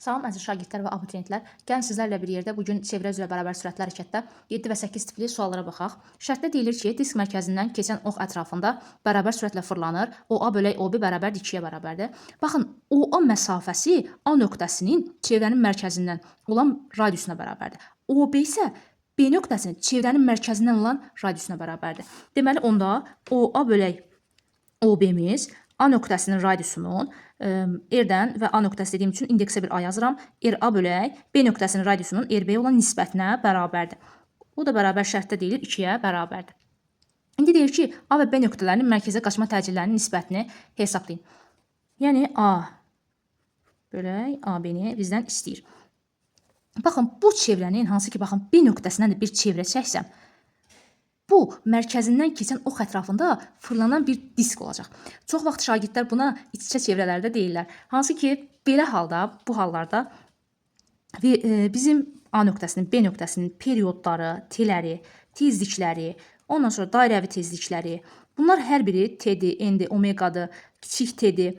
Salam əziz şagirdlər və abituriyentlər. Gəlin sizlərlə bir yerdə bugün çevrə üzrə bərabər sürətli hərəkətdə 7 və 8 tipli suallara baxaq. Şərtdə deyilir ki, disk mərkəzindən keçən ox ətrafında bərabər sürətlə fırlanır. OA bölək OB bərabər 2-yə bərabərdir. Baxın, OA məsafəsi A nöqtəsinin çevrənin mərkəzindən olan radiusuna bərabərdir. OB isə B nöqtəsinin çevrənin mərkəzindən olan radiusuna bərabərdir. Deməli, onda OA bölək OB-miz A nöqtəsinin radiusunun R-dən və A nöqtəsi dediyim üçün indeksə bir A yazıram. RA bölək B nöqtəsinin radiusunun RB-yə olan nisbətinə bərabərdir. Bu da bərabər şərtdə deyilir 2-yə bərabərdir. İndi deyir ki, A və B nöqtələrinin mərkəzə qaçma təcillərinin nisbətini hesablayın. Yəni A bölək AB-ni bizdən istəyir. Baxın, bu çevrənin hansı ki, baxın, B nöqtəsindən də bir çevrə çəksəm, bu, mərkəzindən keçən ox ətrafında fırlanan bir disk olacaq. Çox vaxt şagirdlər buna iç-içə çevrələrdə deyirlər. Hansı ki, belə halda, bu hallarda bizim A nöqtəsinin, B nöqtəsinin periodları, T-ləri, tezlikləri, ondan sonra dairəvi tezlikləri, bunlar hər biri T-dir, N-dir, omeqadır, kiçik T-dir,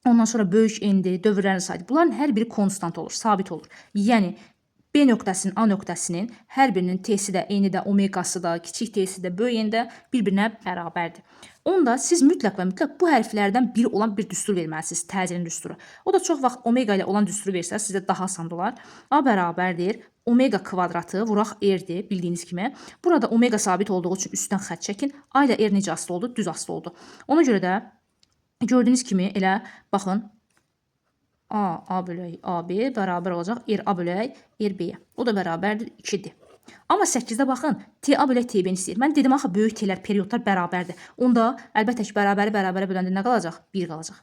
ondan sonra böyük N-dir, dövrlərin sayıdır. Bunların hər biri konstant olur, sabit olur. Yəni, B nöqtəsinin, A nöqtəsinin hər birinin T-si də, N-i də, omeqası da, kiçik T-si də, böyük N-i də bir-birinə bərabərdir. Onda siz mütləq və mütləq bu hərflərdən biri olan bir düstur verməlisiniz, təcilin düsturu. O da çox vaxt omega ilə olan düsturu versəz, sizə daha asan olar. A bərabərdir, omega kvadratı, vuraq R-dir, bildiyiniz kimi. Burada omega sabit olduğu üçün üstdən xətt çəkin. A ilə R necə asılı oldu? Düz asılı oldu. Ona görə də gördüyünüz kimi elə, baxın, A bölək AB bərabər olacaq RA bölək RB-yə. O da bərabərdir 2-dir. Amma 8-də baxın, TA bölək TB-ni istəyir. Mən dedim axı, böyük T-lər, periodlar bərabərdir. Onda əlbəttə ki, bərabərə böləndə nə qalacaq? 1 qalacaq.